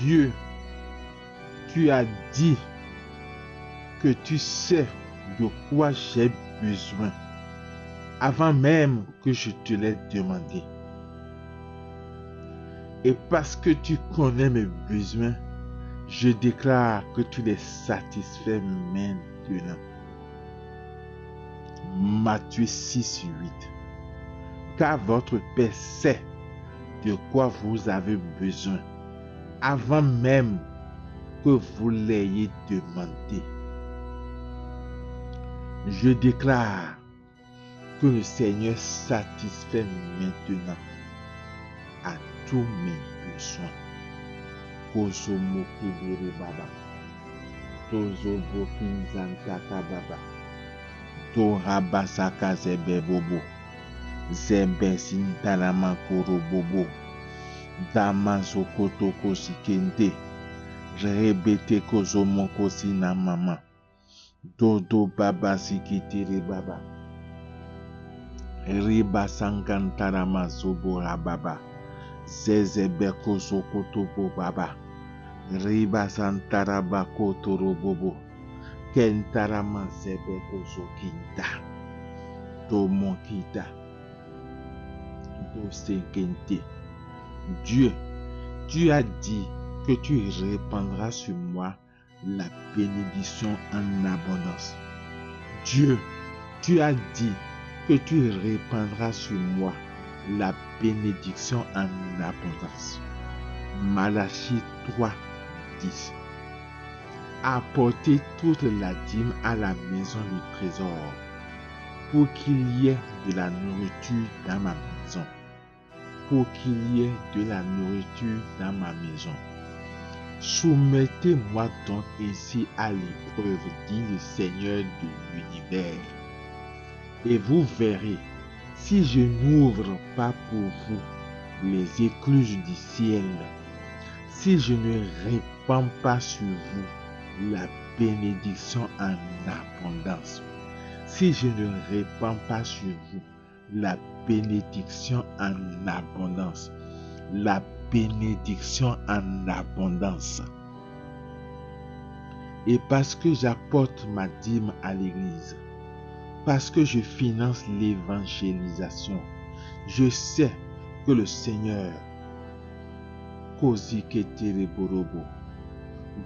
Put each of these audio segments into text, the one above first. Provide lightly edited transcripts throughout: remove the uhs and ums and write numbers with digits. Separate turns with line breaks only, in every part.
Dieu, tu as dit que tu sais de quoi j'ai besoin avant même que je te l'ai demandé. Et parce que tu connais mes besoins, je déclare que tu les satisfais maintenant. Matthieu 6, 8. Car votre Père sait de quoi vous avez besoin avant même que vous l'ayez demandé. Je déclare que le Seigneur satisfait maintenant à tous mes besoins. Kozomo kibiri baba, tozobo kinzantaka baba, torabasaka zebe bobo, zebe sintalama koro bobo, damazokoto kosikente, rebete kozomo kosina mama, dodo baba sikitiri baba, riba sankantarama zobo rababa, zezebe kozokoto baba, riba santaraba kotoro bobo, kentarama zebe kozokinta, tomokita, dosekente. Dieu, tu as dit que tu répandras sur moi la bénédiction en abondance. Dieu, tu as dit que tu répandras sur moi la bénédiction en abondance. Malachie 3, 10. Apportez toute la dîme à la maison du trésor pour qu'il y ait de la nourriture dans ma maison. Pour qu'il y ait de la nourriture dans ma maison. Soumettez-moi donc ici à l'épreuve, dit le Seigneur de l'univers. Et vous verrez, si je n'ouvre pas pour vous les écluses du ciel, si je ne répands pas sur vous la bénédiction en abondance, si je ne répands pas sur vous la bénédiction en abondance, la bénédiction en abondance. Et parce que j'apporte ma dîme à l'église, parce que je finance l'évangélisation, je sais que le Seigneur, Koziketereborobo,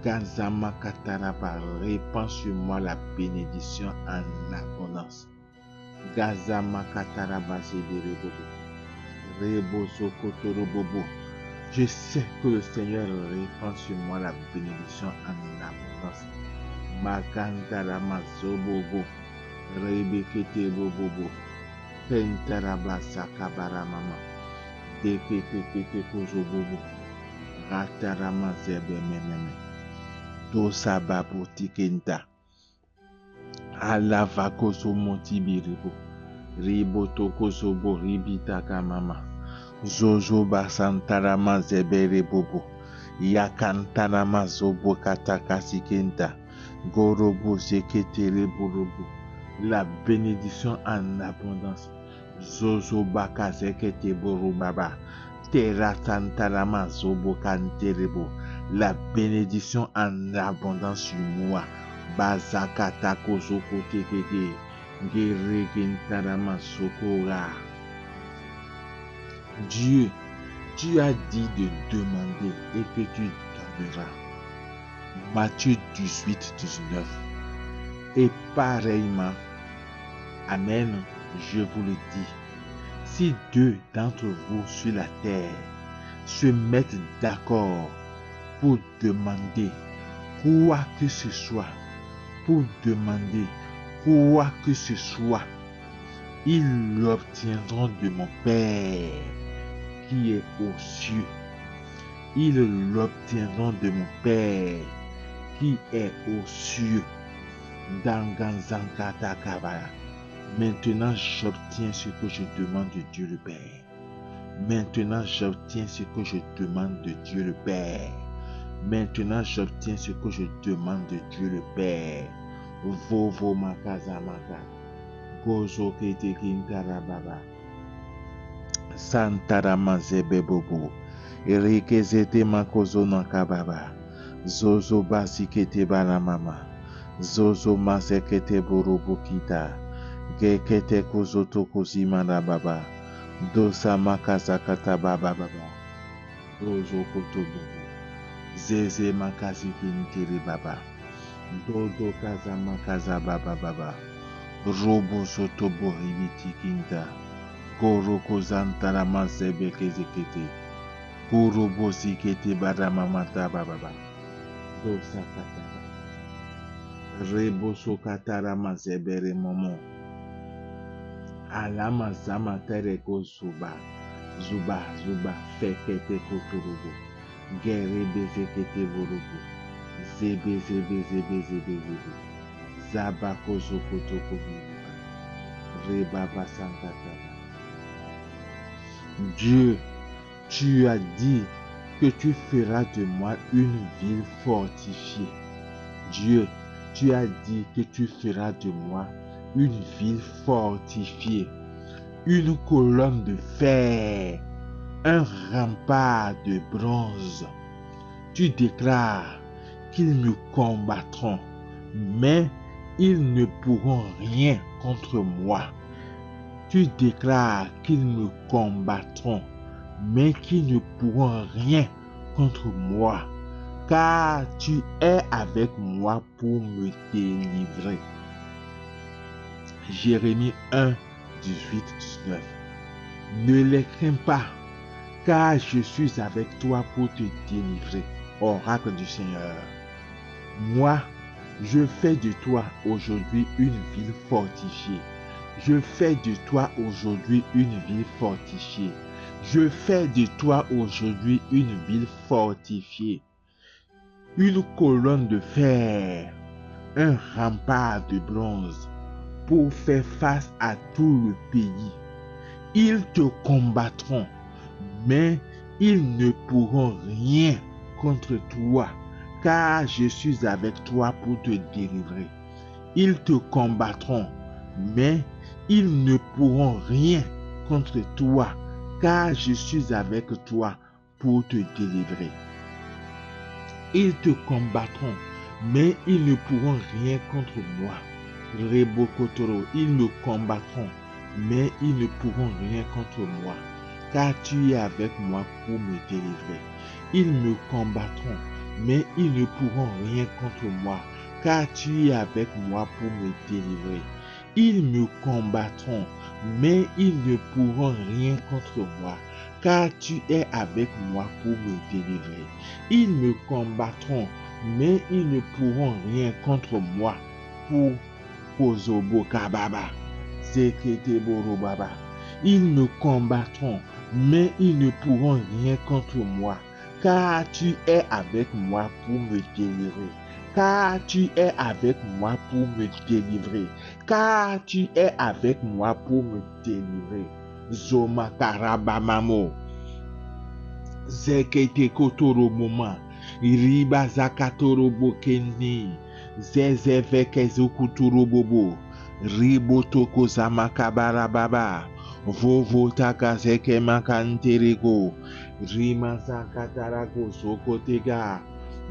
Gazama Kataraba, répand sur moi la bénédiction en abondance. Gazama Kataraba Zederebobo, Rebozo Kotorobobo. Je sais que le Seigneur répand sur moi la bénédiction en abondance. Makantarama Zobobo, Rebekete Bobobo, Pentaraba Sakabara Mama, Dekete Kozobobo, Ratarama Zebe Mememe, Dosababu Tikenta, Alavakoso Montibiribo, Riboto Kosobo Ribitaka Mama, Zozo Basantarama Zebere Bobo, Yakantarama Zobo Katakasi Kenta, Gorobo Zeketere Borobo, la bénédiction en abondance. Zozo Bakazekete Borobaba, Terra Santarama Zobo Kanterebo, la bénédiction en abondance sur moi. Bazakata Kozoko Tekete, Geregentarama Sokora. Dieu, tu as dit de demander et que tu donneras. Matthieu 18, 19. Et pareillement, Amen, je vous le dis, si deux d'entre vous sur la terre se mettent d'accord pour demander quoi que ce soit, ils l'obtiendront de mon Père qui est aux cieux. Ils l'obtiendront de mon Père qui est aux cieux. Danganzankata Kabaya. Maintenant, j'obtiens ce que je demande de Dieu le Père. Maintenant, j'obtiens ce que je demande de Dieu le Père. Maintenant, j'obtiens ce que je demande de Dieu le Père. Vovo makazamaka. Gozo kete kintarababa. Santarama zebebobo. Rikezete makozo nakababa. Zozo basikete baramama. Zozo masekete borobokita. Gekete kozoto kozimana baba. Dosa makaza kata baba baba. Dozo kotobo. Zeze makazi kintiri baba. Dodo kaza makaza baba baba. Robo soto boribiti kinta. Koro kozantara masebe kezekete. Koro bosikete baramamata baba. Dosa kata baba. Rebo sokatara mazebere momo. Alama zama tereko zuba. Zuba fekete koturubu. Gerebe zekete burubu. Zebe. Zabako zokotoko biruba. Rebaba sankataba. Dieu, tu as dit que tu feras de moi une ville fortifiée. Dieu, tu as dit que tu feras de moi une ville fortifiée, une colonne de fer, un rempart de bronze. Tu déclares qu'ils me combattront, mais ils ne pourront rien contre moi. Tu déclares qu'ils me combattront, mais qu'ils ne pourront rien contre moi, car tu es avec moi pour me délivrer. Jérémie 1, 18, 19. Ne les crains pas, car je suis avec toi pour te délivrer. Oracle du Seigneur. Moi, je fais de toi aujourd'hui une ville fortifiée. Je fais de toi aujourd'hui une ville fortifiée. Je fais de toi aujourd'hui une ville fortifiée. Une colonne de fer, un rempart de bronze pour faire face à tout le pays. Ils te combattront, mais ils ne pourront rien contre toi, car je suis avec toi pour te délivrer. Ils te combattront, mais ils ne pourront rien contre toi, car je suis avec toi pour te délivrer. Ils te combattront, mais ils ne pourront rien contre moi. Rebokotoro, ils me combattront, mais ils ne pourront rien contre moi, car tu es avec moi pour me délivrer. Ils me combattront, mais ils ne pourront rien contre moi, car tu es avec moi pour me délivrer. Ils me combattront, mais ils ne pourront rien contre moi, car tu es avec moi pour me délivrer. Ils me combattront, mais ils ne pourront rien contre moi pour Kozobo Kababa, Zekete Borobaba. Ils me combattront, mais ils ne pourront rien contre moi, car tu es avec moi pour me délivrer. Car tu es avec moi pour me délivrer. Car tu es avec moi pour me délivrer. Zoma Karabamamo. Zekete Kotoro Moma. Riba Zakatoro Bokeni. Zezeveke Zokuturo Bobo. Ribotoko Zamakabara Baba. Vovo Takazeke Makanterego. Rima Zakatarago Sokotega.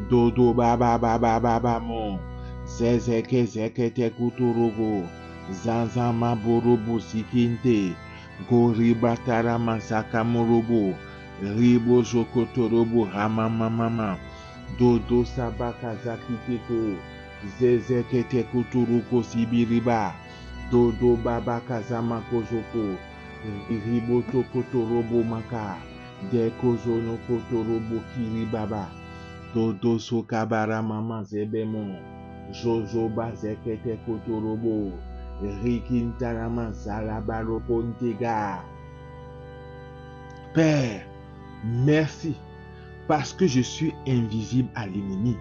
Dodo baba baba baba mo. Zezeke zekete kuturugo. Zanzama borobo sikinte. Goribatara masaka morobo. Ribo jokotorobo hamamamama. Dodo sabaka zakiteko. Zezekete kuturugo sibiriba. Dodo baba kazama kozoko. Ribo tokotorobo maka. Deko zono kotorobo kiribaba. Dodo sokabara mama zebemo. Jojo bazekete kotorobo. Rikintarama zalabaro pontega. Père, merci parce que je suis invisible à l'ennemi.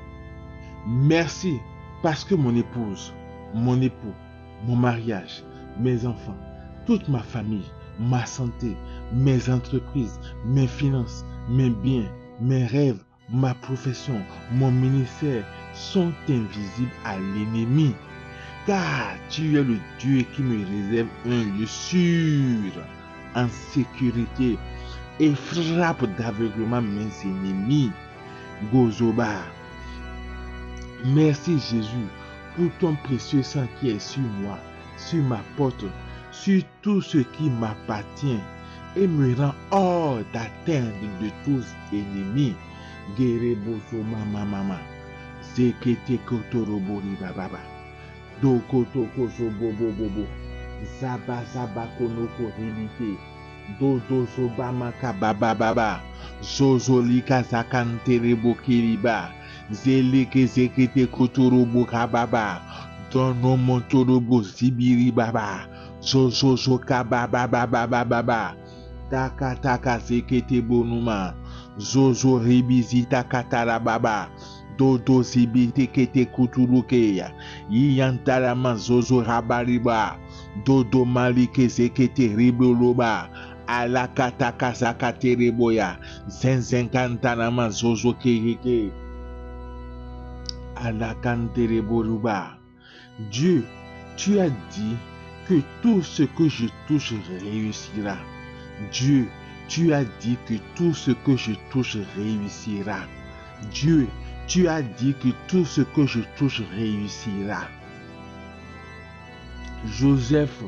Merci parce que mon épouse, mon époux, mon mariage, mes enfants, toute ma famille, ma santé, mes entreprises, mes finances, mes biens, mes rêves, ma profession, mon ministère sont invisibles à l'ennemi. Car tu es le Dieu qui me réserve un lieu sûr, en sécurité, et frappe d'aveuglement mes ennemis. Gozoba. Merci Jésus pour ton précieux sang qui est sur moi, sur ma porte, sur tout ce qui m'appartient et me rend hors d'atteinte de tous ennemis. Gerebozo mama. Zekete kotorobori bababa. Dokotoko bobo. Zaba konoko relite. Dodo sobama kababa. Zozolika zakanterebo kiriba. Zeleke zekete kotorobo kababa. Dono montorobo zibiri baba. Zozo kababa. Taka zekete bonuma. Zozo ribizita katarababa. Dodo zibite kete kuturukeya. Yiyantarama zozo rabariba. Dodo malike zekete riboloba. Alakataka zakatereboya. Zenzenkantanama zozo kereke. Alakantereboruba. Dieu, tu as dit que tout ce que je touche réussira. Dieu, tu as dit que tout ce que je touche réussira. Dieu, tu as dit que tout ce que je touche réussira. Joseph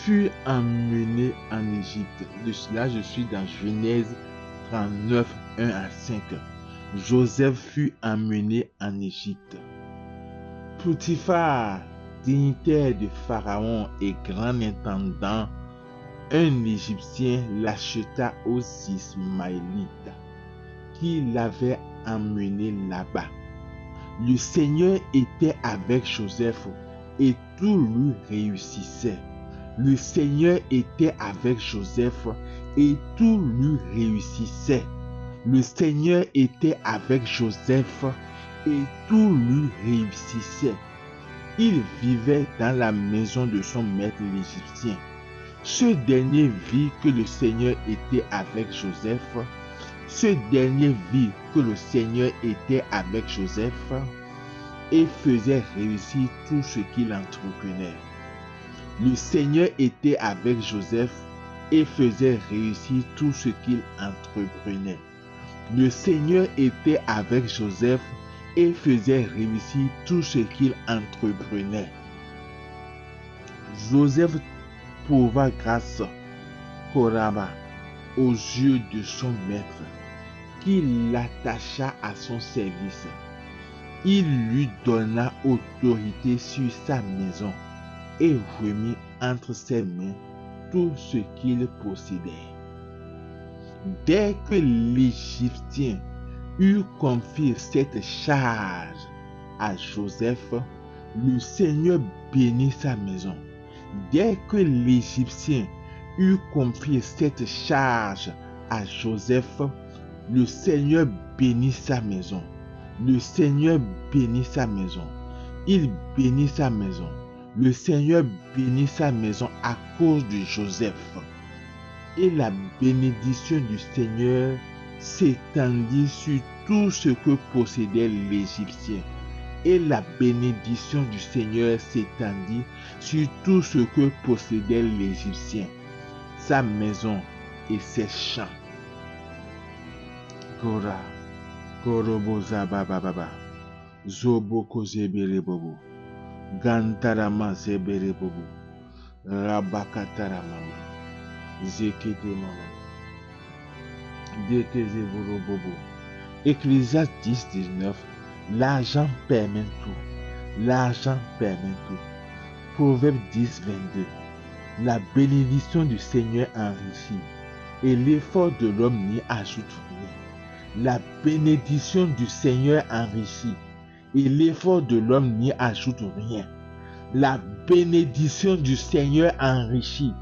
fut emmené en Égypte. De cela, je suis dans Genèse 39, 1 à 5. Joseph fut emmené en Égypte. Potiphar, dignitaire de Pharaon et grand intendant, un Égyptien l'acheta aux Ismaélites qui l'avaient emmené là-bas. Le Seigneur était avec Joseph et tout lui réussissait. Le Seigneur était avec Joseph et tout lui réussissait. Le Seigneur était avec Joseph et tout lui réussissait. Il vivait dans la maison de son maître l'Égyptien. Ce dernier vit que le Seigneur était avec Joseph. Ce dernier vit que le Seigneur était avec Joseph et faisait réussir tout ce qu'il entreprenait. Le Seigneur était avec Joseph et faisait réussir tout ce qu'il entreprenait. Le Seigneur était avec Joseph et faisait réussir tout ce qu'il entreprenait. Joseph trouva grâce Koraba aux yeux de son maître, qui l'attacha à son service. Il lui donna autorité sur sa maison et remit entre ses mains tout ce qu'il possédait. Dès que l'Égyptien eut confié cette charge à Joseph, le Seigneur bénit sa maison. Dès que l'Égyptien eut confié cette charge à Joseph, le Seigneur bénit sa maison. Le Seigneur bénit sa maison. Il bénit sa maison. Le Seigneur bénit sa maison à cause de Joseph. Et la bénédiction du Seigneur s'étendit sur tout ce que possédait l'Égyptien. Et la bénédiction du Seigneur s'étendit sur tout ce que possédait l'Égyptien, sa maison et ses champs. Kora, Koroboza Baba, Zoboko Zebere Bobo, Gantarama Zebere Bobo, Rabakatara Mama, Zekete Mama, Dekezeboro Bobo. Ecclésiaste 10, 19. L'argent permet tout. L'argent permet tout. Proverbe 10, 22. La bénédiction du Seigneur enrichit et l'effort de l'homme n'y ajoute rien. La bénédiction du Seigneur enrichit et l'effort de l'homme n'y ajoute rien. La bénédiction du Seigneur enrichit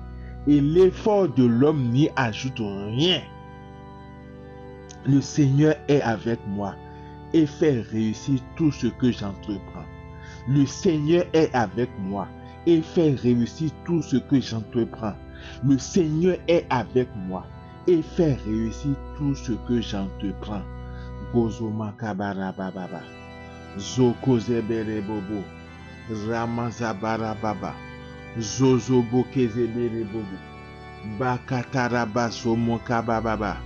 et l'effort de l'homme n'y ajoute rien. Le Seigneur est avec moi et fait réussir tout ce que j'entreprends. Le Seigneur est avec moi et fait réussir tout ce que j'entreprends. Le Seigneur est avec moi et fait réussir tout ce que j'entreprends. Gozoma kabara baba, zoko zebere bobo, ramazabara baba, zozo boke zebere bobo, Bakataraba somokababa.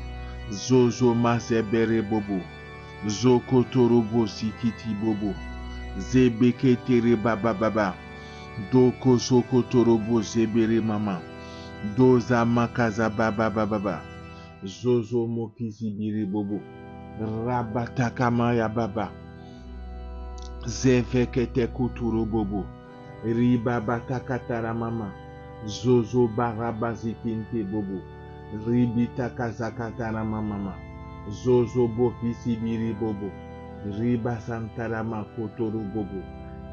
Zozo masebere bobo. Zokotorobo sikiti bobo. Zebeketere bababa. Doko sokotorobo zebere mama. Doza makaza bababa. Zozo mokizibiri bobo. Rabatakama ya baba. Zevekete kuturu bobo. Ribabatakatara mama. Zozo barabazikinte bobo. Ribitakazakatara mama. Zozo bokisibiri bobo. Riba santara makotoro bobo.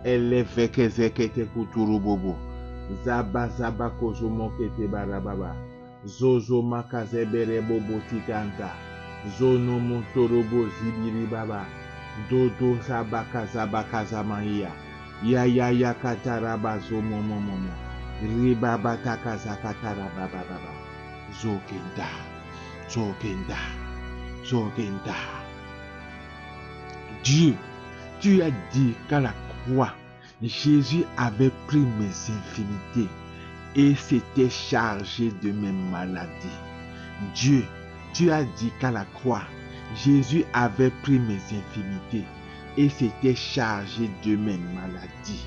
Elevekezekete kuturu bobo. Zaba kozo mokete barababa. Zozo makazebere bobo tikanta. Zono motorobo zibiri baba. Dodo sabakaza maya. Ya kataraba zomo momo. Riba batakaza kataraba baba. Zogenda. Dieu, tu as dit qu'à la croix, Jésus avait pris mes infirmités et s'était chargé de mes maladies. Dieu, tu as dit qu'à la croix, Jésus avait pris mes infirmités et s'était chargé de mes maladies.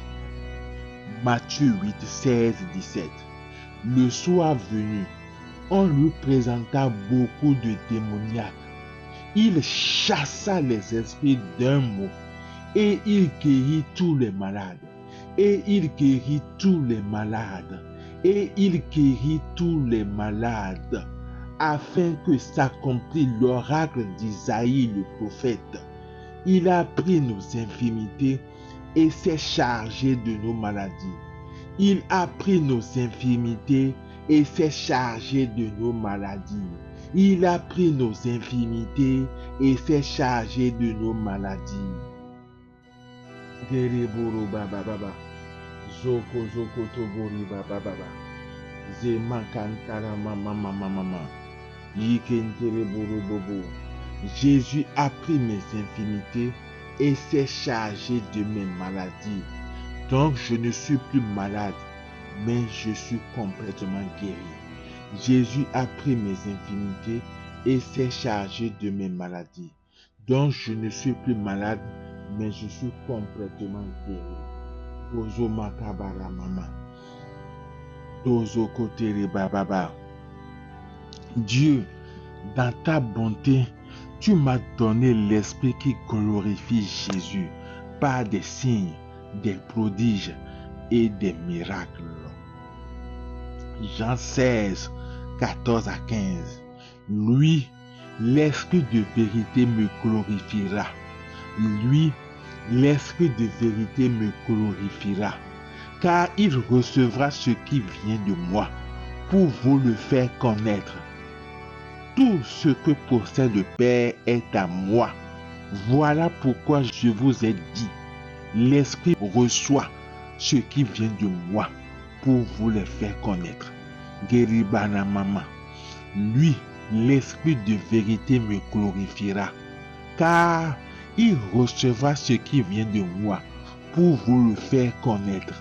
Matthieu 8, 16, 17. Le soir venu, on lui présenta beaucoup de démoniaques. Il chassa les esprits d'un mot et il guérit tous les malades. Afin que s'accomplisse l'oracle d'Isaïe le prophète. Il a pris nos infirmités et s'est chargé de nos maladies. Il a pris nos infirmités et s'est chargé de nos maladies. Il a pris nos infirmités et s'est chargé de nos maladies. Gereboro baba baba. Zoko tobori baba baba. Zemakantara mama. Yikentere boro bobo. Jésus a pris mes infirmités et s'est chargé de mes maladies. Donc je ne suis plus malade, mais je suis complètement guéri. Jésus a pris mes infirmités et s'est chargé de mes maladies. Donc je ne suis plus malade, mais je suis complètement guéri. Bozo makabara mama. Dozo kotere bababa. Dieu, dans ta bonté, tu m'as donné l'esprit qui glorifie Jésus par des signes, des prodiges et des miracles. Jean 16, 14 à 15. Lui, l'esprit de vérité me glorifiera. Lui, l'esprit de vérité me glorifiera, car il recevra ce qui vient de moi pour vous le faire connaître. Tout ce que possède le Père est à moi. Voilà pourquoi je vous ai dit, l'Esprit reçoit ce qui vient de moi pour vous le faire connaître. Geribana mama. Lui, l'Esprit de vérité me glorifiera, car il recevra ce qui vient de moi pour vous le faire connaître.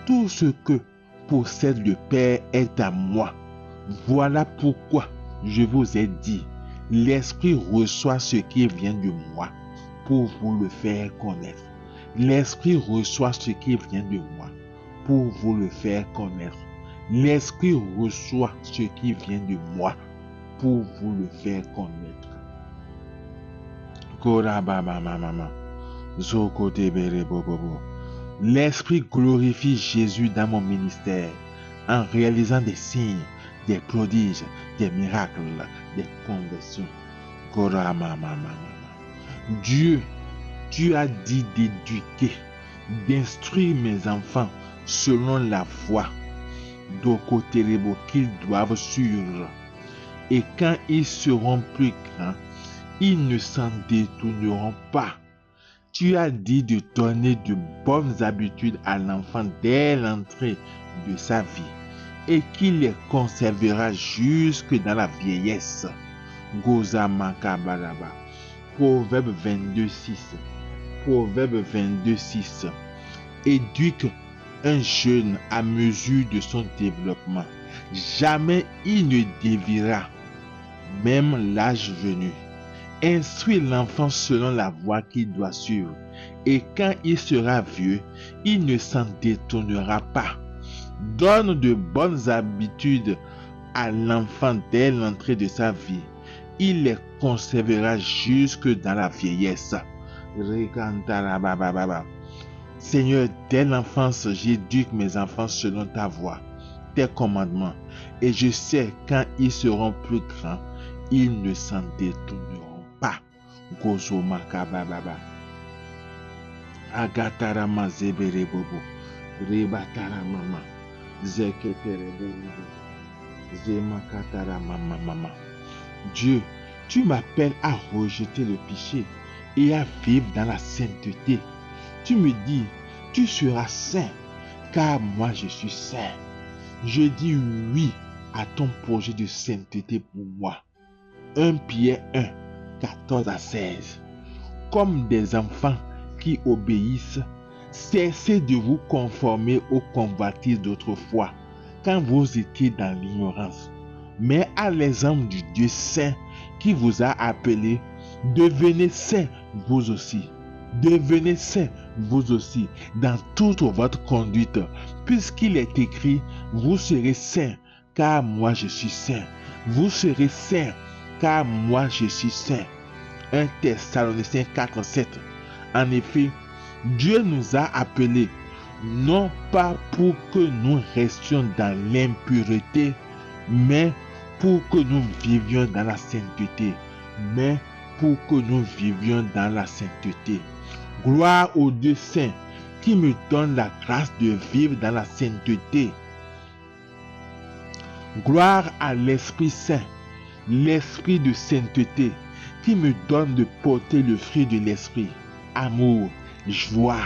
Tout ce que possède le Père est à moi. Voilà pourquoi je vous ai dit, l'Esprit reçoit ce qui vient de moi pour vous le faire connaître. L'Esprit reçoit ce qui vient de moi pour vous le faire connaître. L'Esprit reçoit ce qui vient de moi pour vous le faire connaître. L'Esprit glorifie Jésus dans mon ministère en réalisant des signes, des prodiges, des miracles, des conversions. Dieu, tu as dit d'éduquer, d'instruire mes enfants selon la voie qu'ils doivent suivre. Et quand ils seront plus grands, ils ne s'en détourneront pas. Tu as dit de donner de bonnes habitudes à l'enfant dès l'entrée de sa vie et qu'il les conservera jusque dans la vieillesse. Goza Makabaraba. Proverbe 22:6. Proverbe 22:6. Éduque un jeune à mesure de son développement. Jamais il ne déviera, même l'âge venu. Instruis l'enfant selon la voie qu'il doit suivre, et quand il sera vieux, il ne s'en détournera pas. Donne de bonnes habitudes à l'enfant dès l'entrée de sa vie. Il les conservera jusque dans la vieillesse. Seigneur, dès l'enfance, j'éduque mes enfants selon ta voie, tes commandements, et je sais quand ils seront plus grands, ils ne s'en détourneront pas. Gozo makababa. Agatara mazebere bobo. Rebatara mama. Zeketere bobo. Zemakatara mama. Dieu, tu m'appelles à rejeter le péché et à vivre dans la sainteté. Tu me dis, tu seras saint, car moi je suis saint. Je dis oui à ton projet de sainteté pour moi. 1 Pierre 1, 14 à 16. Comme des enfants qui obéissent, cessez de vous conformer aux convoitises d'autrefois, quand vous étiez dans l'ignorance. Mais à l'exemple du Dieu saint qui vous a appelé, devenez saints vous aussi. Devenez saints vous aussi dans toute votre conduite, puisqu'il est écrit, vous serez saints, car moi je suis saint. Vous serez saints, car moi je suis saint. 1 Thessaloniciens 4, 7. En effet, Dieu nous a appelés, non pas pour que nous restions dans l'impureté, mais pour que nous vivions dans la sainteté. Gloire au Dieu saint qui me donne la grâce de vivre dans la sainteté. Gloire à l'Esprit Saint, l'Esprit de sainteté, qui me donne de porter le fruit de l'Esprit. Amour, joie,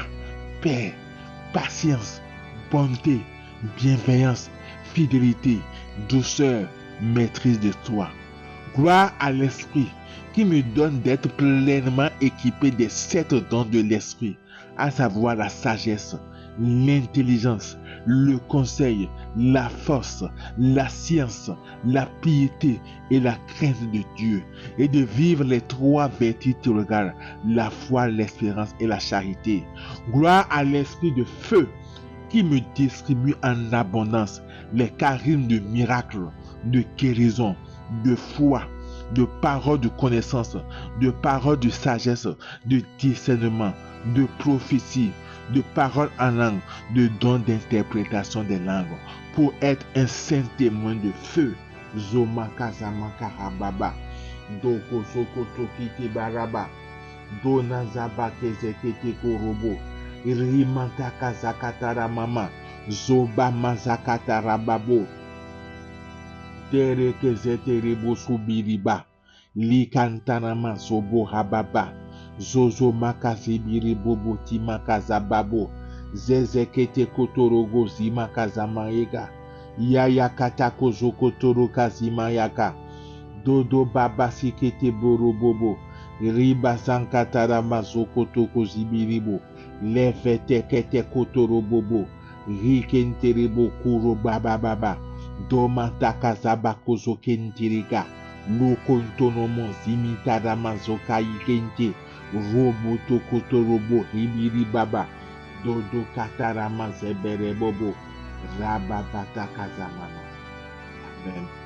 paix, patience, bonté, bienveillance, fidélité, douceur, maîtrise de soi. Gloire à l'Esprit qui me donne d'être pleinement équipé des 7 dons de l'Esprit, à savoir la sagesse, l'intelligence, le conseil, la force, la science, la piété et la crainte de Dieu, et de vivre les 3 vertus théologales, la foi, l'espérance et la charité. Gloire à l'Esprit de feu qui me distribue en abondance les charismes de miracles, de guérison, de foi, de paroles de connaissance, de paroles de sagesse, de discernement, de prophétie, de paroles en langue, de dons d'interprétation des langues, pour être un saint témoin de feu. Zoma kazama karababa, doko soko tokite baraba, dona zaba kezekete korobo, rimanta kazakatara mama, zoba mazakatara babo. Tere kezeterebo subiriba, likantanama sobo hababa, zozo makazibiri bobo timakazababo, zezekete kotorogo zimakazamaega, yaya katako zokotoro kazimayaka, dodo baba sikete borobobo, riba sankatara mazokotoko zibiribo, lefete kete kotorobobo, rikenterebo kuro baba baba, domata kazabako zokentiriga, lokontonomo zimitada mazoka ikente, roboto kotorobo hibiri baba, dodo katarama zebere bobo, rababata kazamama. Amen.